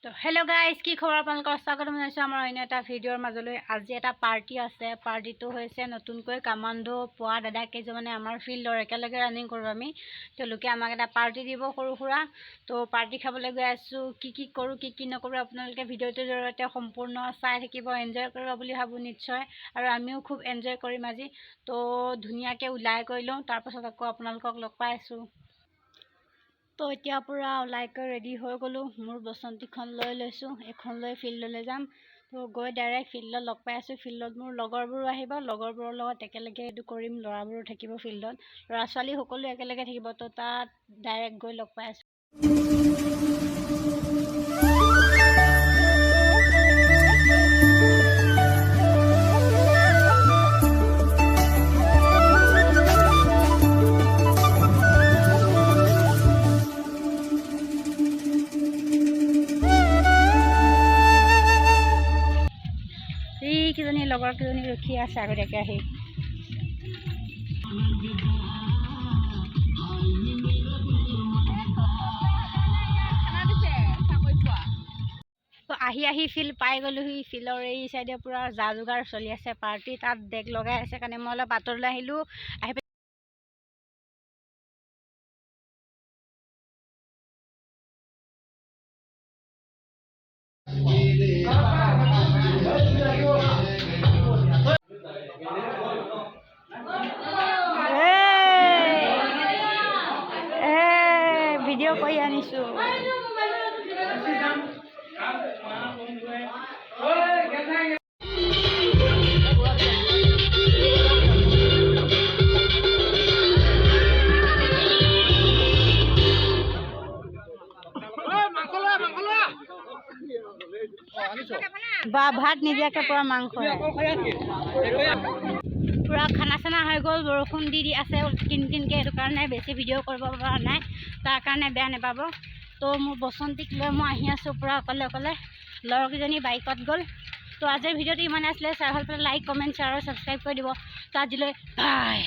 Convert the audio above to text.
তো hello' guys, কি খবৰ আপোনালোকৰ? স্বাগতম জনাইছোঁ আমাৰ অন্য এটা ভিডিঅ'ৰ মাজলৈ। আজি এটা পাৰ্টি আছে। পাৰ্টিটো হৈছে নতুনকৈ কামাণ্ডো পোৱা দাদা কেইজনমানে আমাৰ ফিল্ডৰ একেলগে ৰানিং কৰোঁ আমি। তেওঁলোকে আমাক এটা পাৰ্টি দিব সৰু সুৰা। তো পাৰ্টি খাবলৈ গৈ আছোঁ। কি কৰোঁ কি নকৰোঁ আপোনালোকে ভিডিঅ'টোৰ জৰিয়তে সম্পূৰ্ণ চাই থাকিব, এনজয় কৰিব বুলি ভাবোঁ নিশ্চয়। আৰু আমিও খুব এনজয় কৰিম আজি। তো ধুনীয়াকৈ ওলাই কৰি লওঁ, তাৰপাছত আকৌ আপোনালোকক লগ পাই আছোঁ। তো এতিয়া পূৰা ওলাই কৰি ৰেডি হৈ গ'লোঁ। মোৰ বসন্তীখন লৈ লৈছোঁ, এখন লৈ ফিল্ডলৈ যাম। তো গৈ ডাইৰেক্ট ফিল্ডত লগ পাই আছোঁ। ফিল্ডত মোৰ লগৰবোৰো আহিব, লগৰবোৰৰ লগত একেলগে এইটো কৰিম। ল'ৰাবোৰো থাকিব ফিল্ডত, ল'ৰা ছোৱালী সকলো একেলগে থাকিব। তো তাত ডাইৰেক্ট গৈ লগ পাই আছোঁ। এইকেইজনী লগৰ কেইজনী ৰখি আছে আগতীয়াকৈ আহি। তো আহি ফিল্ড পাই গ'লোহি। ফিল্ডৰ এই চাইডে পূৰা যা যোগাৰ চলি আছে পাৰ্টি। তাত ডেক লগাই আছে কাৰণে মই অলপ আঁতৰলৈ আহিলোঁ। আহি ভিডিঅ' কৰি আনিছোঁ। বা ভাত নিদিয়াকৈ পূৰা মাংস, পূৰা খানা চানা হৈ গ'ল। বৰষুণ দি আছে কিনকৈ, সেইটো কাৰণে বেছি ভিডিঅ' কৰিব পৰা নাই, তাৰ কাৰণে বেয়া নাপাব। তো মোৰ বসন্তীক লৈ মই আহি আছোঁ পূৰা অকলে। লগৰকেইজনী বাইকত গ'ল। তো আজিৰ ভিডিঅ'টো ইমানে আছিলে। চাই ভাল পালে লাইক, কমেণ্ট, শ্বেয়াৰ আৰু ছাবস্ক্ৰাইব কৰি দিব। তো আজিলৈ বাই।